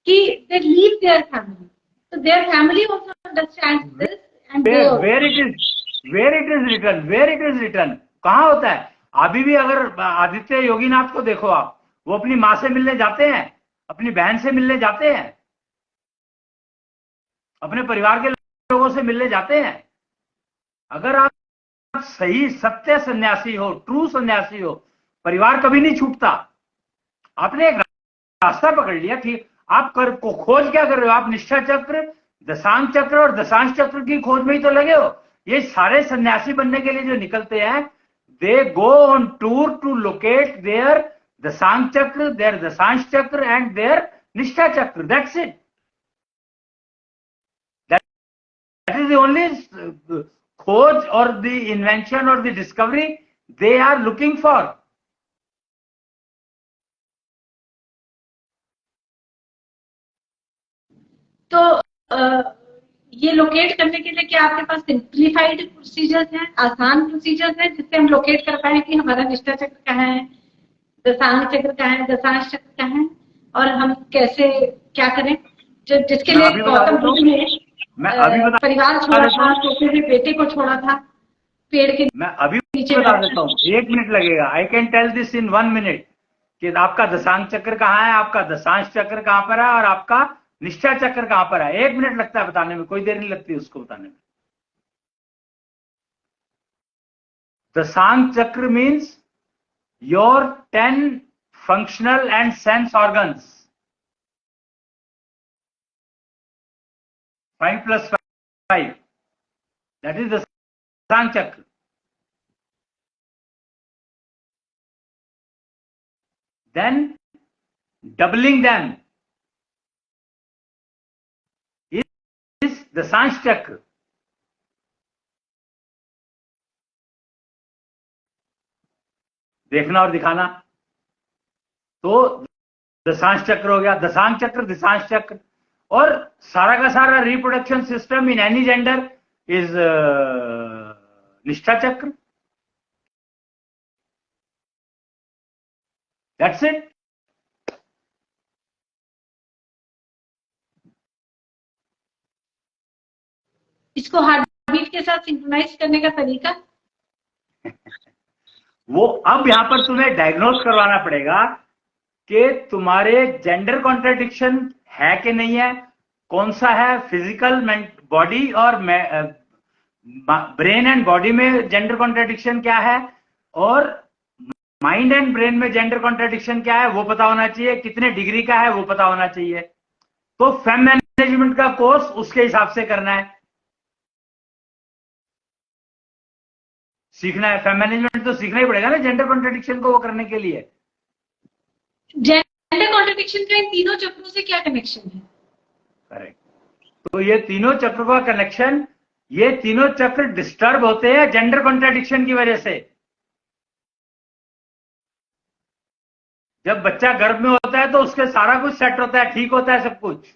कि दे लीव देयर फैमिली, तो their family also understands this and they
Where it is, where it is written, कहाँ होता है? अभी भी अगर आदित्य योगीनाथ को देखो आप, वो अपनी माँ से मिलने जाते हैं, अपनी बहन से मिलने जाते हैं, अपने परिवार के लोगों से मिलने जाते हैं। अगर आप सही सत्य सन्यासी हो, ट्रू सन्यासी हो, परिवार कभी नहीं छूटता। आपने एक रास्ता पकड़ लिया कि आप कर को खोज क्या कर रहे हो, आप निष्ठा चक्र, दशांश चक्र और दशांश चक्र की खोज में ही तो लगे हो। ये सारे सन्यासी बनने के लिए जो निकलते हैं, they go on tour to locate their दशांश चक्र, देयर दशांश चक्र एंड देयर निष्ठा चक्र, that's it. That is the only खोज और द इन्वेंशन और the discovery they are looking for.
तो ये लोकेट करने के लिए क्या आपके पास सिंप्लीफाइड प्रोसीजर्स हैं, आसान प्रोसीजर्स हैं, जिससे हम लोकेट कर पाए कि हमारा निष्ठा चक्र कहाँ है, दशांश चक्र कहाँ है, दशांश चक्र कहाँ है, और हम कैसे क्या करें? जो जिसके
मैं
लिए
अभी बता
गौतम
देता
बुद्ध
हूँ,
ने
मैं अभी
परिवार
बता
छोड़ा
देता
था,
हूँ,
छोटे से बेटे को छोड़ा था, पेड़ के
मैं अभी
नीचे
बता
बैठा।
देता हूँ, 1 मिनट लगेगा। I can tell this in 1 minute कि आपका दशांश चक्र कहाँ है, आपका दशांश चक्र कहाँ पर है और आपका निष्ठा चक्र कहाँ पर है। 1 मिनट लगता है बताने में, कोई देर नहीं लगती उसको बताने में। दशांश चक्र means your 10 functional and sense organs, 5+5, that is दशांश चक्र। Then doubling them is दशांश चक्र। देखना और दिखाना, तो दशांश चक्र हो गया। दशांश चक्र, दशांश चक्र, और सारा का सारा reproduction system in any gender is निष्ठा चक्र। That's it.
इसको हार्ट बीट के साथ सिंक्रोनाइज करने का तरीका?
वो अब यहाँ पर तुम्हें डायग्नोज करवाना पड़ेगा कि तुम्हारे जेंडर कॉन्ट्रडिक्शन है कि नहीं है, कौन सा है, फिजिकल बॉडी और ब्रेन एंड बॉडी में जेंडर कॉन्ट्रडिक्शन क्या है, और माइंड एंड ब्रेन में जेंडर कॉन्ट्रडिक्शन क्या है वो पता होना चाहिए, कितने डिग्री का है वो पता होना चाहिए। तो फेम मैनेजमेंट का कोर्स उसके हिसाब से करना है, सीखना है। फेम मैनेजमेंट तो सीखना ही पड़ेगा ना जेंडर कॉन्ट्रडिक्शन को वो करने के लिए।
जेंडर कॉन्ट्रडिक्शन का इन तीनों चक्रों से क्या कनेक्शन है?
करेक्ट। तो ये तीनों चक्र का कनेक्शन, ये तीनों चक्र डिस्टर्ब होते हैं जेंडर कॉन्ट्रडिक्शन की वजह से। जब बच्चा गर्भ में होता है तो उसके सारा कुछ सेट होता है, ठीक होता है सब कुछ।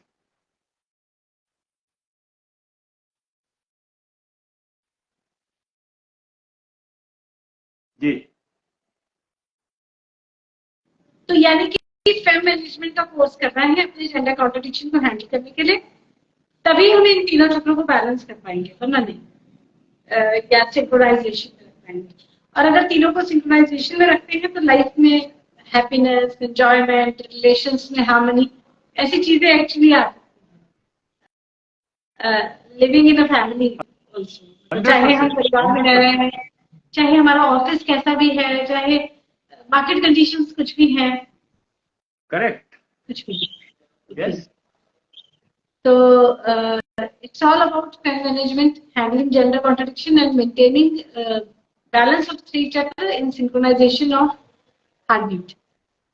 जी।
तो यानी कि फेम मैनेजमेंट का कोर्स करना है अपने जेंडर कॉन्ट्रडिक्शन को हैंडल करने के लिए, तभी हम इन तीनों चक्रों को बैलेंस कर पाएंगे, वरना नहीं, या सिंक्रोनाइजेशन में रख पाएंगे। और अगर तीनों को सिंक्रोनाइजेशन में रखते हैं तो लाइफ में हैप्पीनेस, एंजॉयमेंट, रिलेशंस में हार्मनी, ऐसी चीजें actually a living in a family also. चाहे हम परिवार में रह रहे हैं, चाहे हमारा ऑफिस कैसा भी है, चाहे मार्केट कंडीशंस कुछ भी है,
करेक्ट,
कुछ भी।
Yes.
So it's all about time management, handling gender contradiction and maintaining balance of three chakra in synchronization of heartbeat.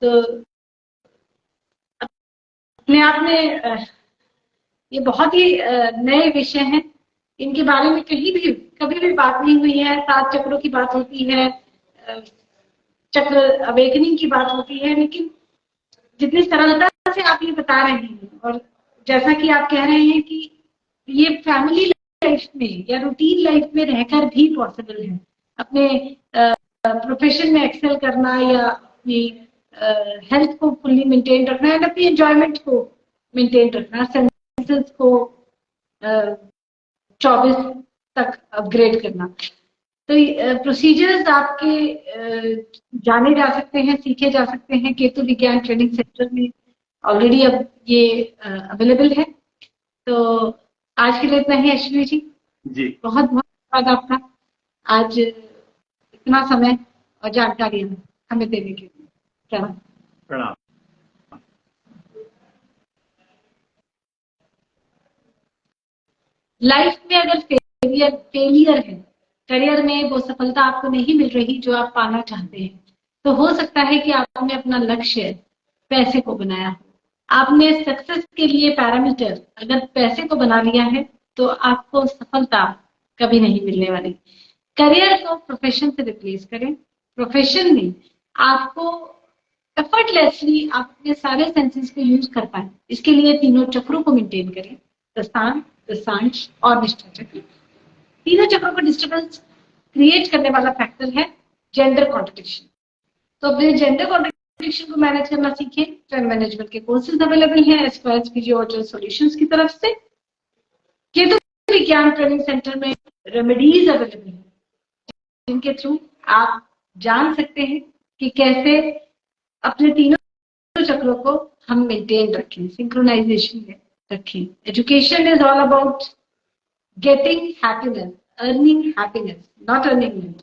तो अपने आप में ये बहुत ही नए विषय हैं, इनके बारे में कभी भी बात नहीं हुई है। 7 चक्रों की बात होती है, चक्र अवेकनिंग की बात होती है, लेकिन जितनी सरलता से आप ये बता रहे हैं और जैसा कि आप कह रहे हैं कि ये फैमिली लाइफ में या रूटीन लाइफ में रहकर भी पॉसिबल है, अपने प्रोफेशन में एक्सेल करना या अपनी हेल्थ को फुल्ली मेंटेन रखना है, अपनी एंजॉयमेंट को मेंटेन रखना, सेंसेस को 24 तक अपग्रेड करना। तो प्रोसीजर्स आपके जाने जा सकते हैं, सीखे जा सकते हैं केतु विज्ञान ट्रेनिंग सेंटर में, ऑलरेडी अब ये अवेलेबल है। तो आज के लिए इतना ही अश्विनी जी, बहुत बहुत धन्यवाद आपका, आज इतना समय और जानकारी हमें देने के लिए। प्रणाम। लाइफ में अगर फेलियर है, करियर में वो सफलता आपको नहीं मिल रही जो आप पाना चाहते हैं, तो हो सकता है कि आपने अपना लक्ष्य पैसे को बनाया हो। आपने सक्सेस के लिए पैरामीटर अगर पैसे को बना लिया है तो आपको सफलता कभी नहीं मिलने वाली। करियर को प्रोफेशन से रिप्लेस करें, प्रोफेशन में आपको एफर्टलेसली आप अपने सारे सेंसेस को यूज कर पाए, इसके लिए तीनों चक्रों को मेंटेन करें, दस्तान, दशांश और निष्ठा चक्र। तीनों चक्रों को डिस्टर्बेंस क्रिएट करने वाला फैक्टर है जेंडर कॉन्ट्रडिक्शन। तो अपने जेंडर कॉन्ट्रडिक्शन को मैनेज करना सीखें। टाइम मैनेजमेंट के कोर्सेज अवेलेबल हैं एस्क्वायर्स फिजियोलॉजिकल सॉल्यूशंस की तरफ से। केतु विज्ञान ट्रेनिंग सेंटर में रेमेडीज अवेलेबल है जिनके थ्रू आप जान सकते हैं कि कैसे अपने तीनों चक्रों को हम मेंटेन रखें, सिंक्रोनाइजेशन में रखें। Education is all about getting happiness, earning happiness, not earning money.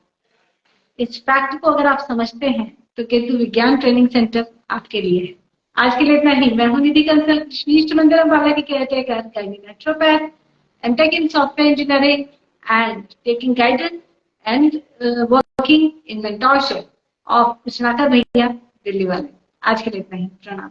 इस फैक्ट को अगर आप समझते हैं तो केतु विज्ञान ट्रेनिंग सेंटर आपके लिए है। आज के लिए इतना ही। मैं हूं निधि कंसल, कृष्णीष्टमंगलम वाला की caretaker, gynae naturopath, MTech in software engineering and taking guidance and working in mentorship of Krishnakar भैया दिल्ली वाले। आज के लिए इतना ही। प्रणाम।